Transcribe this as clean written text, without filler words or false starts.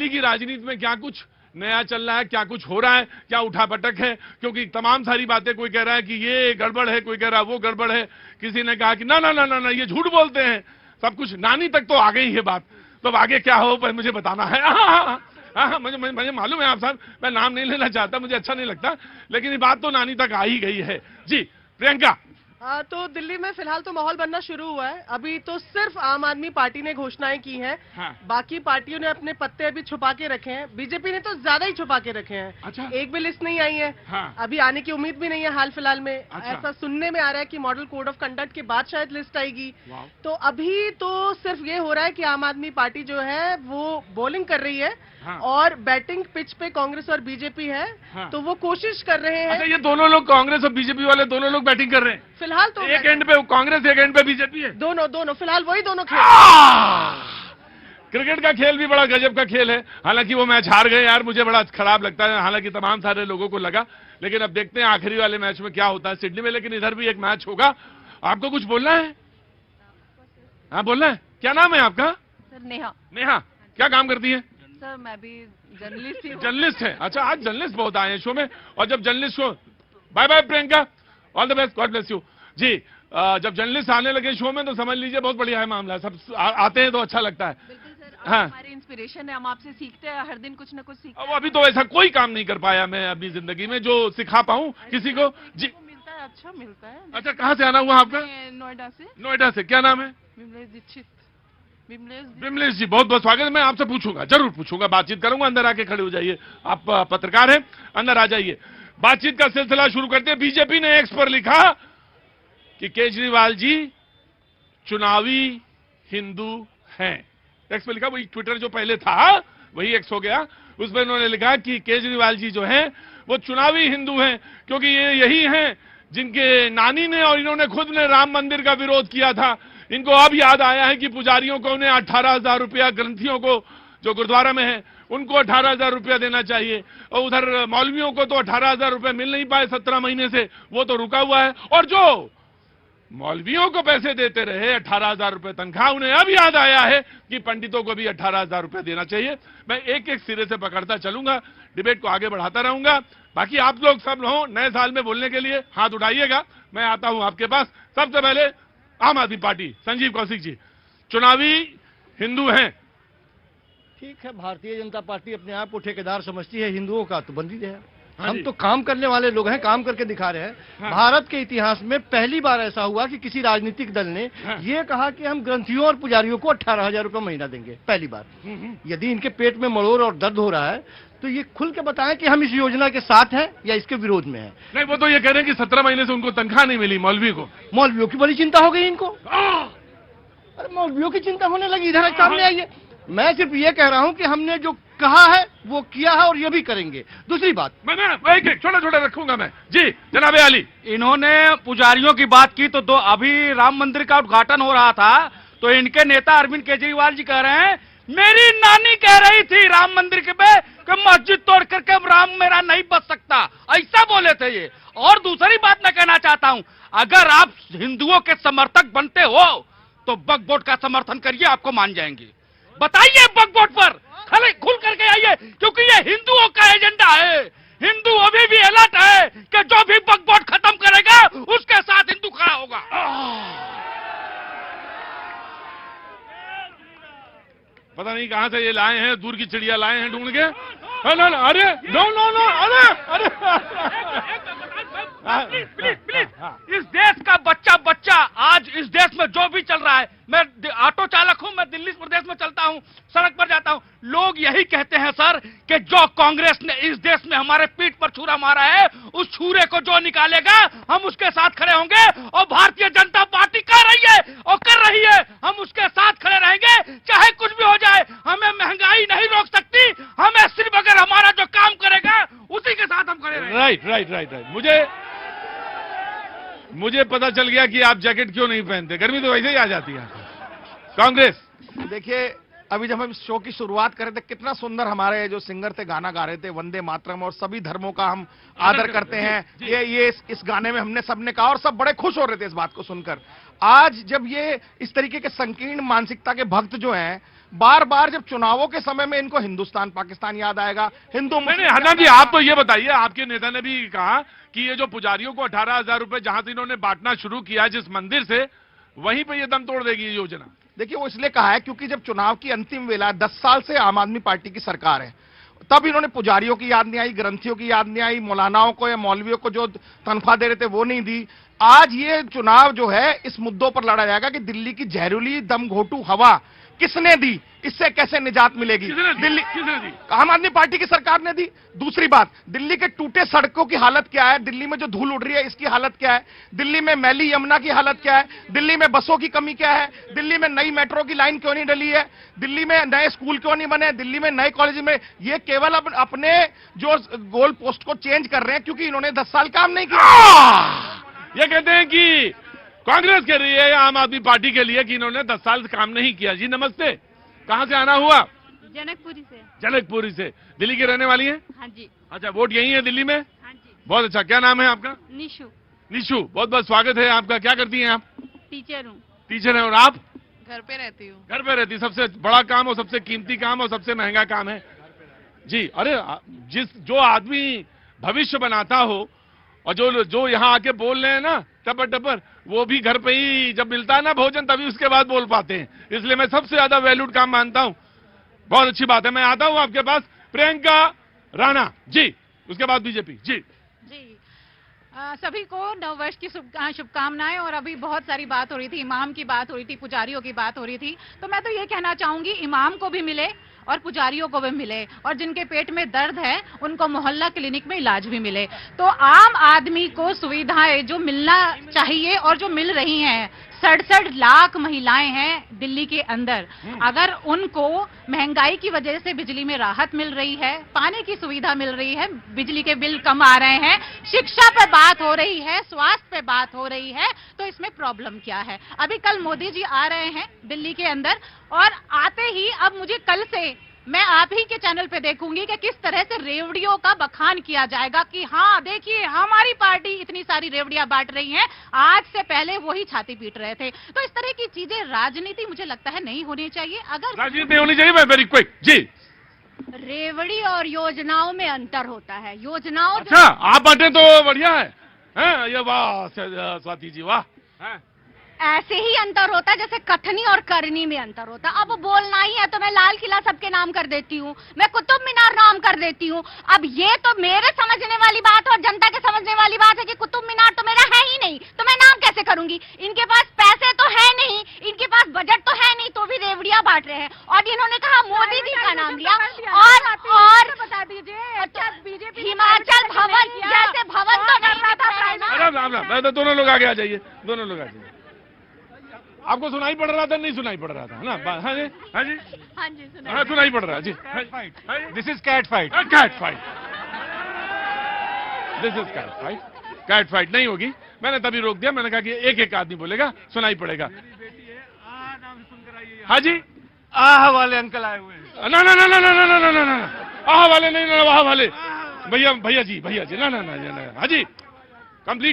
दिल्ली की राजनीति में क्या कुछ नया चल रहा है, क्या कुछ हो रहा है, क्या उठापटक है, क्योंकि तमाम सारी बातें, कोई कह रहा है कि ये गड़बड़ है, कोई कह रहा है वो गड़बड़ है, किसी ने कहा कि ना ना ना ना ना ये झूठ बोलते हैं, सब कुछ नानी तक तो आ गई है बात। तो आगे क्या हो पर मुझे बताना है। हाँ, मुझे मालूम है आप साहब, मैं नाम नहीं लेना चाहता, मुझे अच्छा नहीं लगता, लेकिन ये बात तो नानी तक आ ही गई है। जी प्रियंका। तो दिल्ली में फिलहाल तो माहौल बनना शुरू हुआ है। अभी तो सिर्फ आम आदमी पार्टी ने घोषणाएं की हैं। हाँ। बाकी पार्टियों ने अपने पत्ते अभी छुपा के रखे हैं। बीजेपी ने तो ज्यादा ही छुपा के रखे हैं। अच्छा। एक भी लिस्ट नहीं आई है। हाँ। अभी आने की उम्मीद भी नहीं है हाल फिलहाल में। अच्छा। ऐसा सुनने में आ रहा है कि मॉडल कोड ऑफ कंडक्ट के बाद शायद लिस्ट आएगी। तो अभी तो सिर्फ ये हो रहा है कि आम आदमी पार्टी जो है वो बॉलिंग कर रही है। हाँ। और बैटिंग पिच पे कांग्रेस और बीजेपी है। हाँ। तो वो कोशिश कर रहे हैं। अच्छा, ये दोनों लोग, कांग्रेस और बीजेपी वाले दोनों लोग बैटिंग कर रहे हैं फिलहाल तो। एक एंड पे कांग्रेस, एक एंड पे बीजेपी है। दोनों फिलहाल वही दोनों खेल। क्रिकेट का खेल भी बड़ा गजब का खेल है। हालांकि वो मैच हार गए यार, मुझे बड़ा खराब लगता है, हालांकि तमाम सारे लोगों को लगा। लेकिन अब देखते हैं आखिरी वाले मैच में क्या होता है सिडनी में। लेकिन इधर भी एक मैच होगा। आपको कुछ बोलना है? हाँ बोलना है। क्या नाम है आपका? सर नेहा। नेहा, क्या काम करती है? सर मैं भी जर्नलिस्ट ही हूँ। जर्नलिस्ट है? अच्छा, आज जर्नलिस्ट बहुत आए हैं शो में। और जब journalist show, bye bye Priyanka, all the best, God bless you. जी, जब जर्नलिस्ट आने लगे शो में तो समझ लीजिए बहुत बढ़िया है मामला। सब आते हैं तो अच्छा लगता है। बिल्कुल सर, हाँ। हमारे इंस्पिरेशन है, हम आपसे सीखते हैं, हर दिन कुछ न कुछ सीखते हैं। अब अभी तो ऐसा कोई काम नहीं कर पाया मैं अपनी जिंदगी में जो सिखा पाऊं किसी को। जी मिलता है, अच्छा मिलता है। अच्छा, कहाँ से आना हुआ आपका? नोएडा से। नोएडा से। क्या नाम है? विमलेश दीक्षित। विमलेश जी, बहुत बहुत स्वागत है। मैं आपसे पूछूंगा, जरूर पूछूंगा, बातचीत करूंगा। अंदर आके खड़े हो जाइए, आप पत्रकार हैं, अंदर आ जाइए। बातचीत का सिलसिला शुरू करते हैं। बीजेपी ने एक्स पर लिखा कि केजरीवाल जी चुनावी हिंदू हैं। एक्स पर लिखा, वही ट्विटर जो पहले था वही एक्स हो गया। उसमें उन्होंने लिखा कि केजरीवाल जी जो हैं वो चुनावी हिंदू हैं, क्योंकि ये यही हैं जिनके नानी ने और इन्होंने खुद ने राम मंदिर का विरोध किया था। इनको अब याद आया है कि पुजारियों को उन्हें 18,000 रुपया, ग्रंथियों को जो गुरुद्वारा में है उनको 18,000 रुपया देना चाहिए। और उधर मौलवियों को तो 18,000 रुपया मिल नहीं पाए 17 महीने से, वो तो रुका हुआ है। और जो मौलवियों को पैसे देते रहे 18,000 रुपए तनख्वाह, उन्हें अब याद आया है कि पंडितों को भी 18,000 रुपए देना चाहिए। मैं एक एक सिरे से पकड़ता चलूंगा, डिबेट को आगे बढ़ाता रहूंगा। बाकी आप लोग सब हो नए साल में बोलने के लिए हाथ उठाइएगा, मैं आता हूं आपके पास। सबसे पहले आम आदमी पार्टी, संजीव कौशिक जी, चुनावी हिंदू हैं। ठीक है, भारतीय जनता पार्टी अपने आप को ठेकेदार समझती है हिंदुओं का, तो बंदी है। हाँ हम तो काम करने वाले लोग हैं, काम करके दिखा रहे हैं। हाँ। भारत के इतिहास में पहली बार ऐसा हुआ कि किसी राजनीतिक दल ने ये कहा कि हम ग्रंथियों और पुजारियों को 18,000 रुपये महीना देंगे, पहली बार। यदि इनके पेट में मरोड़ और दर्द हो रहा है तो ये खुल के बताएं कि हम इस योजना के साथ हैं या इसके विरोध में हैं। नहीं, वो तो ये कह रहे हैं कि 17 महीने से उनको तनख्वाह नहीं मिली मौलवी को। मौलवियों की बड़ी चिंता हो गई इनको। अरे मौलवियों की चिंता होने लगी, इधर सामने आइए। मैं सिर्फ ये कह रहा हूं कि हमने जो कहा है वो किया है और ये भी करेंगे। दूसरी बात, मैं एक छोटा छोटा रखूंगा मैं। जी जनाबे आली, इन्होंने पुजारियों की बात की तो अभी राम मंदिर का उद्घाटन हो रहा था तो इनके नेता अरविंद केजरीवाल जी कह रहे हैं मेरी नानी कह रही थी राम मंदिर के पे कि मस्जिद तोड़ करके राम मेरा नहीं बच सकता, ऐसा बोले थे ये। और दूसरी बात मैं कहना चाहता हूं, अगर आप हिंदुओं के समर्थक बनते हो तो वक्फ बोर्ड का समर्थन करिए, आपको मान जाएंगे। बताइए वक्फ बोर्ड पर खड़े खुल करके आइए, क्योंकि ये हिंदुओं का एजेंडा है। हिंदू अभी भी अलर्ट है कि जो भी वक्फ बोर्ड खत्म करेगा उसके साथ हिंदू खड़ा होगा। पता नहीं कहां से ये लाए हैं, दूर की चिड़िया लाए हैं ढूंढ के। अरे नो अरे प्लीज इस देश का बच्चा आज इस देश में जो भी चल रहा है, मैं ऑटो चालक हूं, मैं दिल्ली प्रदेश में चलता हूं, सड़क पर जाता हूं, लोग यही कहते हैं सर कि जो कांग्रेस ने इस देश में हमारे पीठ पर छुरा मारा है उस छुरे को जो निकालेगा हम उसके साथ खड़े होंगे। और भारतीय जनता पार्टी कर रही है और कर रही है, हम उसके साथ खड़े रहेंगे चाहे कुछ भी हो जाए। हमें महंगाई नहीं रोक सकती, हमें सिर्फ अगर हमारा जो काम करेगा उसी के साथ हम खड़े रहेंगे। राइट। मुझे पता चल गया कि आप जैकेट क्यों नहीं पहनते, गर्मी तो वैसे ही आ जाती है। कांग्रेस, देखिए अभी जब हम इस शो की शुरुआत कर रहे थे कितना सुंदर हमारे जो सिंगर थे गाना गा रहे थे, वंदे मातरम, और सभी धर्मों का हम आदर करते हैं। ये इस गाने में हमने सबने कहा और सब बड़े खुश हो रहे थे इस बात को सुनकर। आज जब ये इस तरीके के संकीर्ण मानसिकता के भक्त जो हैं बार बार जब चुनावों के समय में इनको हिंदुस्तान पाकिस्तान याद आएगा, हिंदू नहीं नहीं हरनाम जी, आप तो ये बताइए, आपके नेता ने भी कहा कि ये जो पुजारियों को 18,000 रुपए जहां से इन्होंने बांटना शुरू किया जिस मंदिर से, वहीं पे ये दम तोड़ देगी ये योजना। देखिए, वो इसलिए कहा है क्योंकि जब चुनाव की अंतिम वेला 10 साल से आम आदमी पार्टी की सरकार है, तब इन्होंने पुजारियों की याद नहीं आई, ग्रंथियों की याद नहीं आई, मौलानाओं को या मौलवियों को जो तनख्वाह दे रहे थे वो नहीं दी। आज ये चुनाव जो है इस मुद्दों पर लड़ा जाएगा कि दिल्ली की जहरीली दमघोटू हवा किसने दी, इससे कैसे निजात मिलेगी। दिल्ली किसने दी? आम आदमी पार्टी की सरकार ने दी। दूसरी बात, दिल्ली के टूटे सड़कों की हालत क्या है, दिल्ली में जो धूल उड़ रही है इसकी हालत क्या है, दिल्ली में मैली यमुना की हालत क्या है, दिल्ली में बसों की कमी क्या है, दिल्ली में नई मेट्रो की लाइन क्यों नहीं डली है, दिल्ली में नए स्कूल क्यों नहीं बने, दिल्ली में नए कॉलेज में, ये केवल अपने जो गोल पोस्ट को चेंज कर रहे हैं क्योंकि इन्होंने 10 साल काम नहीं किया। ये कहते हैं कि कांग्रेस कह रही है आम आदमी पार्टी के लिए कि इन्होंने 10 साल से काम नहीं किया। जी नमस्ते, कहां से आना हुआ? जनकपुरी से। जनकपुरी से। दिल्ली की रहने वाली हैं? हाँ जी। अच्छा, वोट यही है दिल्ली में? हाँ जी। बहुत अच्छा, क्या नाम है आपका? निशु। निशु, बहुत बहुत स्वागत है आपका। क्या करती हैं आप? टीचर हूँ। टीचर हैं। और आप? घर पे रहती हूँ। घर पे रहती। सबसे बड़ा काम और सबसे कीमती काम और सबसे महंगा काम है जी। अरे जो आदमी भविष्य बनाता हो और जो यहाँ आके बोल रहे हैं ना टपर टपर, वो भी घर पे ही जब मिलता है ना भोजन तभी उसके बाद बोल पाते हैं। इसलिए मैं सबसे ज्यादा वैल्यूड काम मानता हूँ। बहुत अच्छी बात है। मैं आता हूँ आपके पास, प्रियंका राणा जी, उसके बाद बीजेपी जी। सभी को नववर्ष की शुभकामनाएं। और अभी बहुत सारी बात हो रही थी, इमाम की बात हो रही थी, पुजारियों की बात हो रही थी, तो मैं तो ये कहना चाहूंगी इमाम को भी मिले और पुजारियों को भी मिले, और जिनके पेट में दर्द है उनको मोहल्ला क्लिनिक में इलाज भी मिले। तो आम आदमी को सुविधाएं जो मिलना चाहिए और जो मिल रही हैं, 67 लाख महिलाएं हैं दिल्ली के अंदर, अगर उनको महंगाई की वजह से बिजली में राहत मिल रही है, पानी की सुविधा मिल रही है, बिजली के बिल कम आ रहे हैं, शिक्षा पे बात हो रही है, स्वास्थ्य पे बात हो रही है, तो इसमें प्रॉब्लम क्या है? अभी कल मोदी जी आ रहे हैं दिल्ली के अंदर, और आते ही अब मुझे कल से मैं आप ही के चैनल पे देखूंगी कि किस तरह से रेवड़ियों का बखान किया जाएगा कि हाँ देखिए हमारी पार्टी इतनी सारी रेवड़ियां बांट रही है, आज से पहले वही छाती पीट रहे थे। तो इस तरह की चीजें राजनीति मुझे लगता है नहीं होनी चाहिए। अगर राजनीति होनी चाहिए। वेरी क्विक जी। रेवड़ी और योजनाओं में अंतर होता है। योजनाओं अच्छा, आप बांटे तो बढ़िया है, हैं? ये वाह स्वाति जी, वाह। ऐसे ही अंतर होता है जैसे कथनी और करनी में अंतर होता है। अब बोलना ही है तो मैं लाल किला सबके नाम कर देती हूँ, मैं कुतुब मीनार नाम कर देती हूँ। अब ये तो मेरे समझने वाली बात और जनता के समझने वाली बात है कि कुतुब मीनार तो मेरा है ही नहीं, तो मैं नाम कैसे करूंगी? इनके पास पैसे तो है नहीं, इनके पास बजट तो है नहीं, तो भी रेवड़ियां बांट रहे हैं। और इन्होंने कहा मोदी जी का नाम लिया, और बता दीजिए हिमाचल भवन जैसे भवन तो नहीं था। दोनों लोग आगे आ जाइए, दोनों लोग आ जाइए। आपको सुनाई पड़ रहा था? नहीं सुनाई पड़ रहा था ना? हाँ जी, हाँ जी, हाँ जी, हाँ सुनाई पड़ रहा जी। This is cat fight. Cat fight, this is cat fight. Cat fight नहीं होगी, मैंने तभी रोक दिया। मैंने कहा कि एक एक आदमी बोलेगा, सुनाई पड़ेगा। हाँ जी, आह वाले अंकल आए हुए हैं। ना ना ना ना ना ना ना ना ना, आह वाले नहीं, ना वाह वाले। भैया जी, भैया जी, ना ना ना, हाँ जी, कंप्लीट